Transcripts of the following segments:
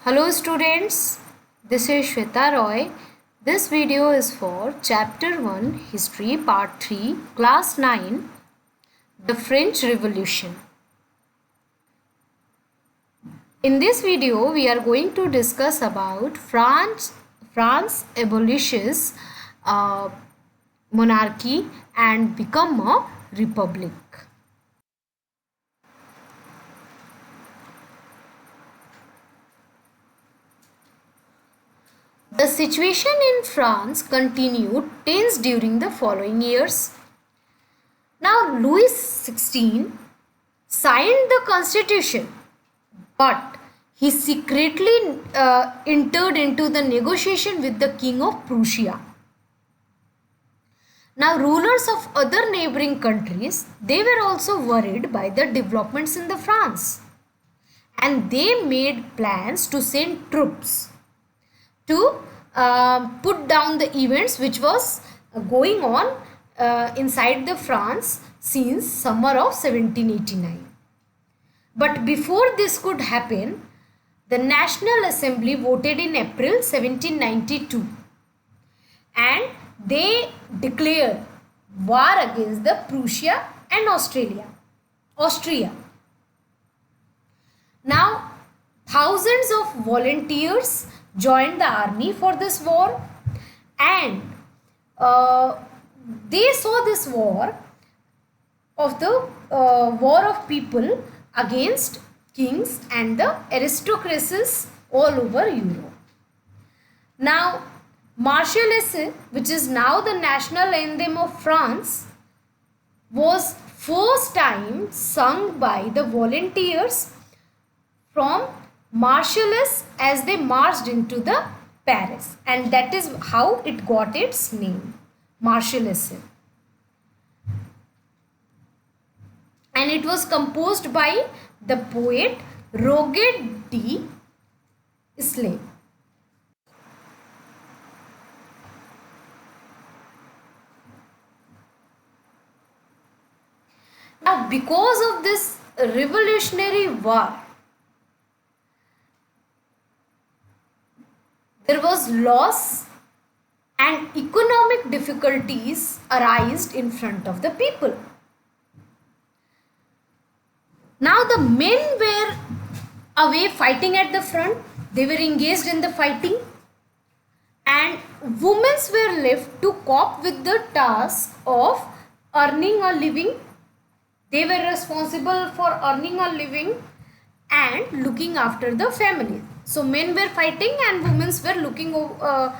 Hello students, this is Shweta Roy. This video is for Chapter 1 History Part 3 Class 9 The French Revolution. In this video we are going to discuss about France abolishes monarchy and become a republic. The situation in France continued tense during the following years. Now, Louis XVI signed the constitution, but he secretly entered into the negotiation with the King of Prussia. Now, rulers of other neighboring countries, they were also worried by the developments in the France, and they made plans to send troops to put down the events which was going on inside the France since summer of 1789. But before this could happen, the National Assembly voted in April 1792 and they declared war against the Prussia and Austria. Now, thousands of volunteers joined the army for this war, and they saw this war of the war of people against kings and the aristocracies all over Europe. Now, Marseillaise, which is now the national anthem of France, was first time sung by the volunteers from Marseillaise as they marched into the Paris, and that is how it got its name, Marseillaise. And it was composed by the poet Roger de Isle. Now, because of this revolutionary war, there was loss and economic difficulties arised in front of the people. Now the men were away fighting at the front, they were engaged in the fighting, and women were left to cope with the task of earning a living. They were responsible for earning a living and looking after the family. So men were fighting and women were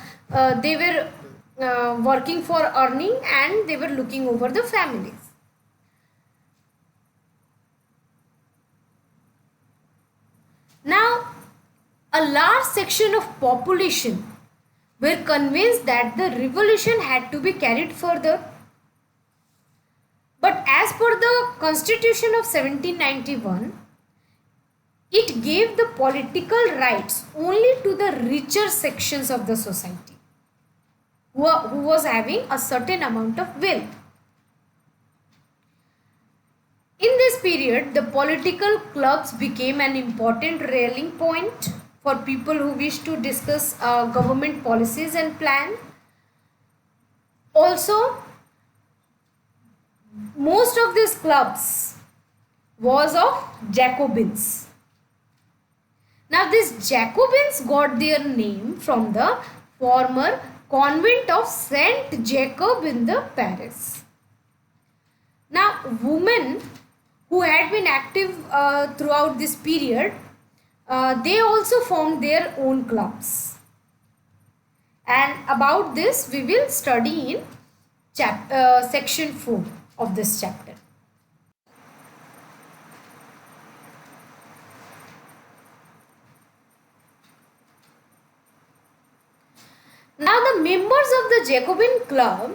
they were working for earning and they were looking over the families. Now, a large section of population were convinced that the revolution had to be carried further. But as per the Constitution of 1791, it gave the political rights only to the richer sections of the society who was having a certain amount of wealth. In this period, the political clubs became an important rallying point for people who wish to discuss government policies and plan. Also, most of these clubs was of Jacobins. Now, these Jacobins got their name from the former convent of Saint Jacob in the Paris. Now, women who had been active throughout this period, they also formed their own clubs. And about this, we will study in section 4 of this chapter. Now, the members of the Jacobin Club,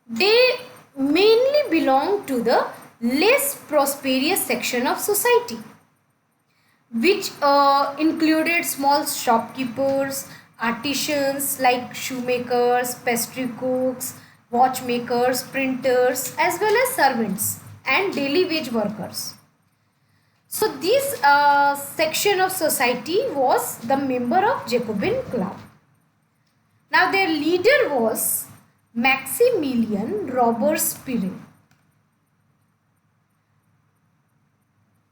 they mainly belong to the less prosperous section of society, which included small shopkeepers, artisans like shoemakers, pastry cooks, watchmakers, printers, as well as servants and daily wage workers. So this section of society was the member of Jacobin club. Now their leader was Maximilian Robespierre.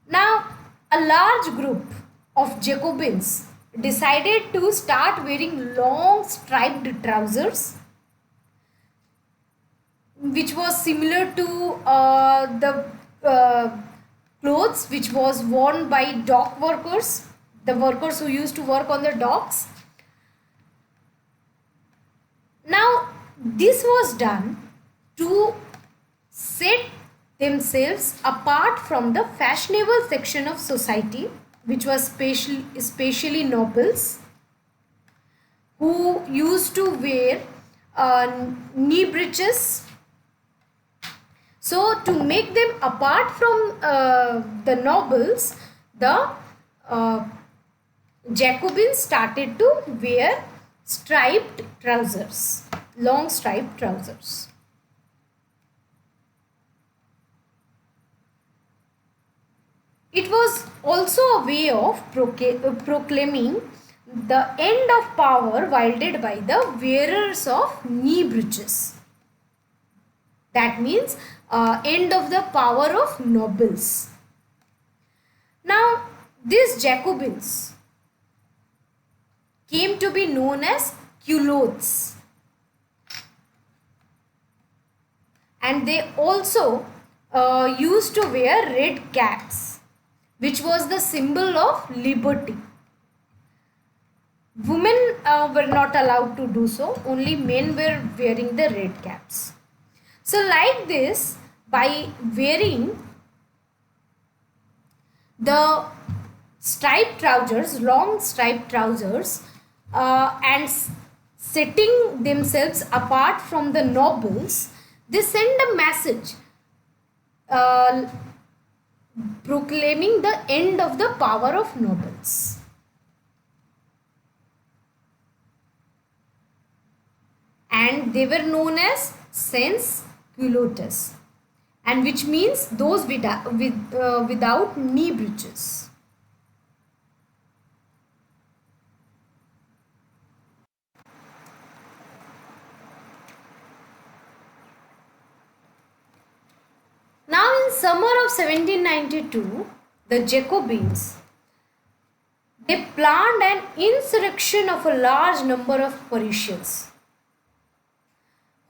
Now a large group of Jacobins decided to start wearing long striped trousers, which was similar to the clothes which was worn by dock workers, the workers who used to work on the docks. Now this was done to set themselves apart from the fashionable section of society, which was especially nobles, who used to wear knee breeches. So to make them apart from the nobles, the Jacobins started to wear striped trousers, long striped trousers. It was also a way of proclaiming the end of power wielded by the wearers of knee breeches. That means end of the power of nobles. Now these Jacobins came to be known as culottes, and they also used to wear red caps, which was the symbol of liberty. Women were not allowed to do so, only men were wearing the red caps. So like this, by wearing the striped trousers, long striped trousers, and setting themselves apart from the nobles, they send a message proclaiming the end of the power of nobles. And they were known as sans culottes, and which means those without knee breeches. Now in summer of 1792, the Jacobins, they planned an insurrection of a large number of Parisians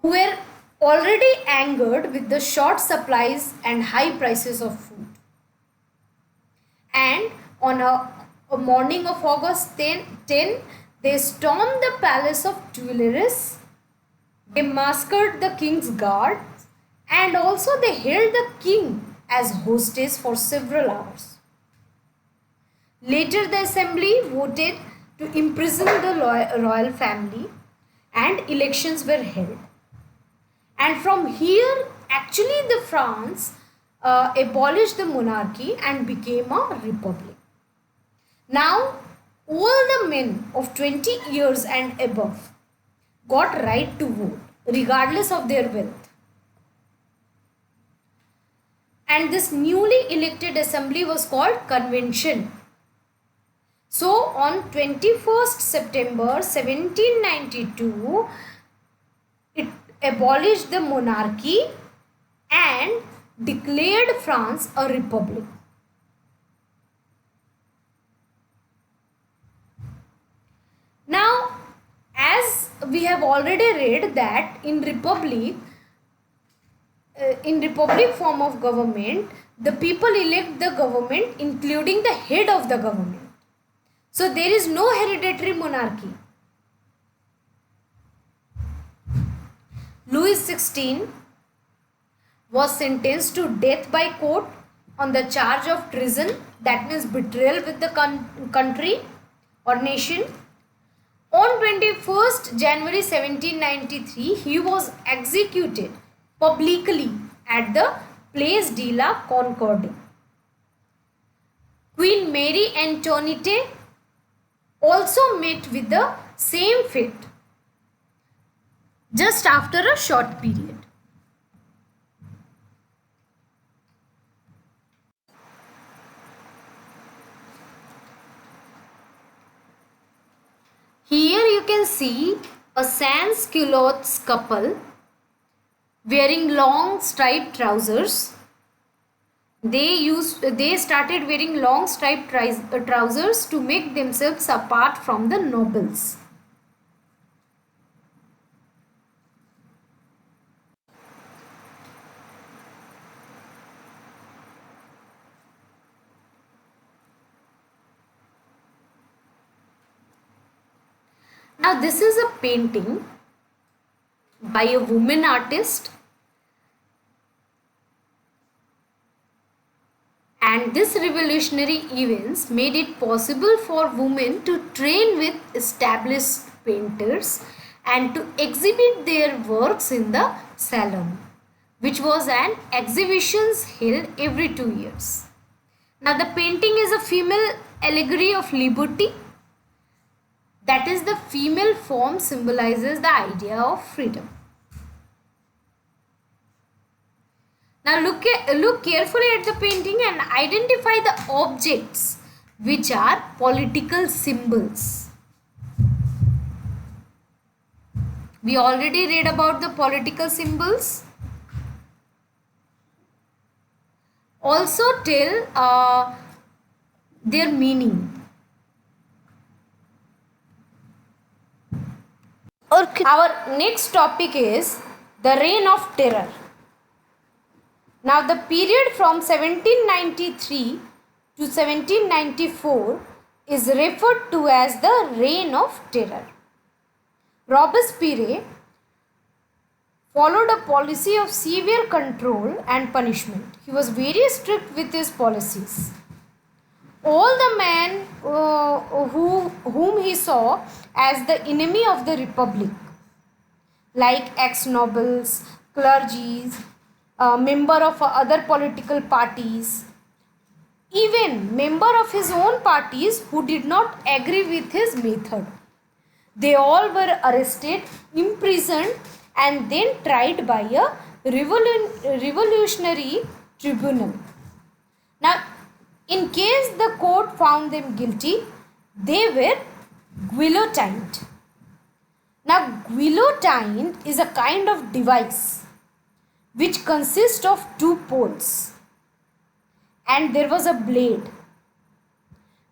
who were already angered with the short supplies and high prices of food. And on a morning of August 10, they stormed the palace of Tuileries, they massacred the king's guard, and also they held the king as hostage for several hours. Later the assembly voted to imprison the royal family, and elections were held. And from here, actually the France abolished the monarchy and became a republic. Now all the men of 20 years and above got right to vote regardless of their wealth. And this newly elected assembly was called convention. So on 21st September 1792, it abolished the monarchy and declared France a republic. Now, as we have already read that in republic form of government, the people elect the government including the head of the government. So there is no hereditary monarchy. Louis XVI was sentenced to death by court on the charge of treason, that means betrayal with the country or nation. On 21st January 1793, he was executed publicly at the Place de la Concorde. Queen Marie Antoinette also met with the same fate just after a short period. will see a sans-culottes couple wearing long striped trousers. They started wearing long striped trousers to make themselves apart from the nobles. Now this is a painting by a woman artist, and this revolutionary events made it possible for women to train with established painters and to exhibit their works in the salon, which was an exhibitions held every 2 years. Now the painting is a female allegory of liberty. That is, the female form symbolizes the idea of freedom. Now look carefully at the painting and identify the objects which are political symbols. We already read about the political symbols. Also tell their meaning. Our next topic is the Reign of Terror. Now the period from 1793 to 1794 is referred to as the Reign of Terror. Robespierre followed a policy of severe control and punishment. He was very strict with his policies. All the men whom he saw as the enemy of the republic, like ex-nobles, clergies, member of other political parties, even member of his own parties who did not agree with his method, they all were arrested, imprisoned, and then tried by a revolutionary tribunal. Now, in case the court found them guilty, they were guillotined. Now, guillotine is a kind of device which consists of two poles, and there was a blade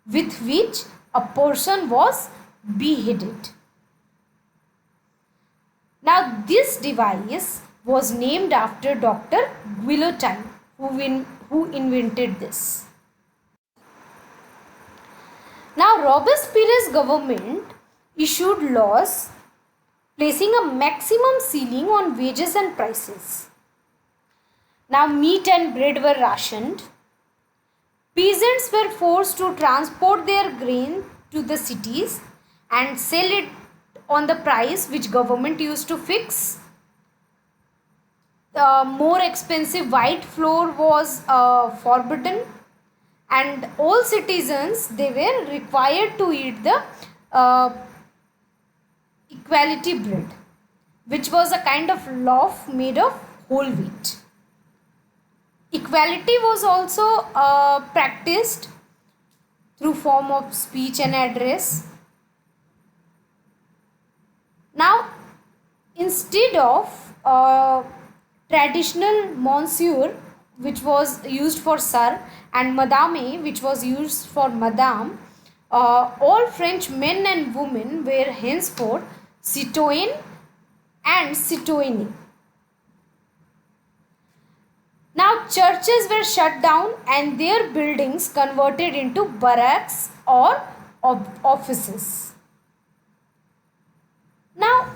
with which a person was beheaded. Now, this device was named after Dr. Guillotine, who invented this. Now, Robespierre's government issued laws placing a maximum ceiling on wages and prices. Now, meat and bread were rationed. Peasants were forced to transport their grain to the cities and sell it on the price which government used to fix. The more expensive white flour was forbidden, and all citizens, they were required to eat the equality bread, which was a kind of loaf made of whole wheat. Equality was also practiced through form of speech and address. Now, instead of traditional monsieur, which was used for sir, and madame, which was used for madame, all French men and women were henceforth citoyen and citoyenne. Now, churches were shut down and their buildings converted into barracks or offices. Now,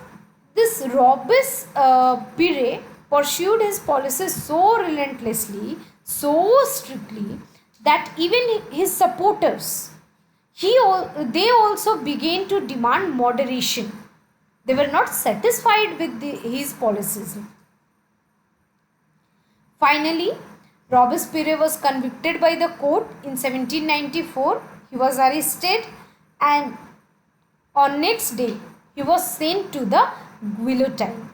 this Robespierre pursued his policies so relentlessly, so strictly, that even his supporters, they also began to demand moderation. They were not satisfied with his policies. Finally, Robespierre was convicted by the court in 1794. He was arrested, and on next day he was sent to the guillotine.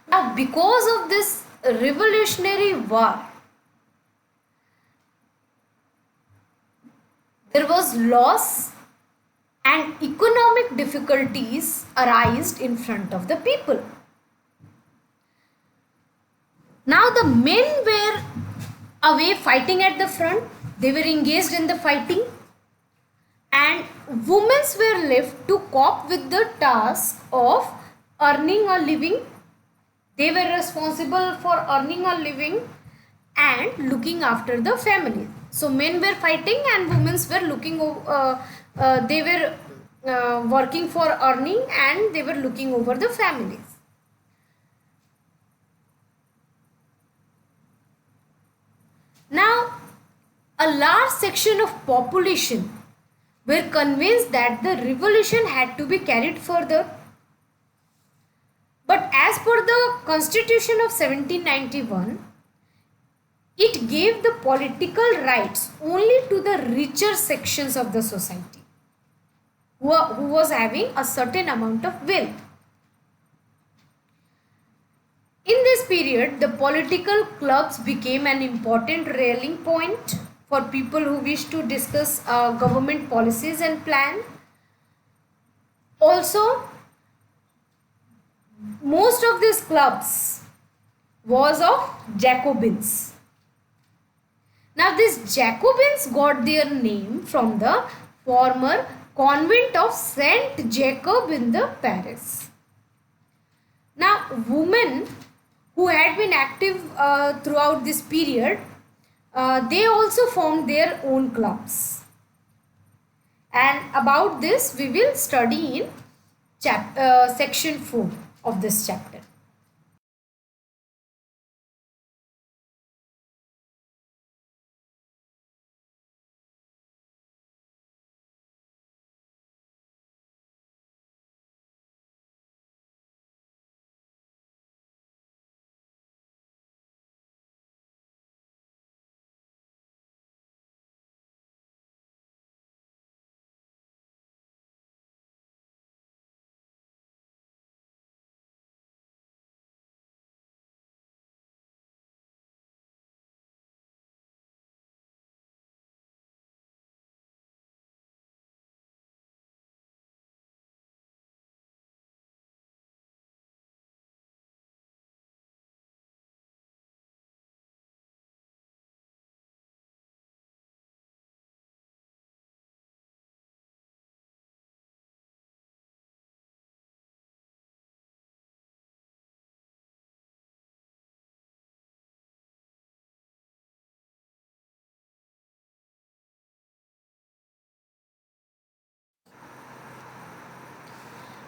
Now, because of this Revolutionary War, there was loss and economic difficulties arised in front of the people. Now the men were away fighting at the front, they were engaged in the fighting, and women were left to cope with the task of earning a living. They were responsible for earning a living and looking after the family. So men were fighting and women were they were working for earning and they were looking over the families. Now, a large section of population were convinced that the revolution had to be carried further. But as per the Constitution of 1791, it gave the political rights only to the richer sections of the society who was having a certain amount of wealth. In this period, the political clubs became an important rallying point for people who wish to discuss government policies and plan. Also, most of these clubs was of Jacobins. Now these Jacobins got their name from the former convent of Saint Jacob in the Paris. Now women who had been active throughout this period, they also formed their own clubs. And about this we will study in section 4 of this chapter.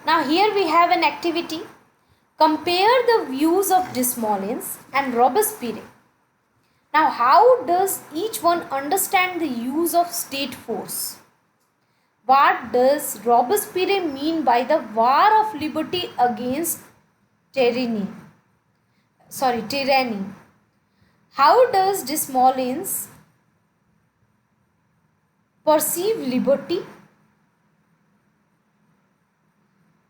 Now here we have an activity. Compare the views of Desmoulins and Robespierre. Now how does each one understand the use of state force? What does Robespierre mean by the war of liberty against tyranny? Tyranny. How does Desmoulins perceive liberty?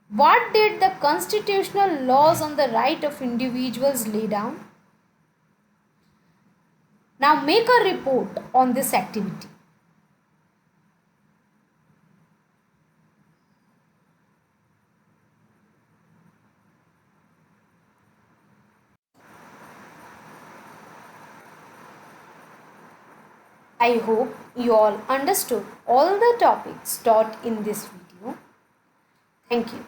What did the constitutional laws on the right of individuals lay down? Now make a report on this activity. I hope you all understood all the topics taught in this video. Thank you.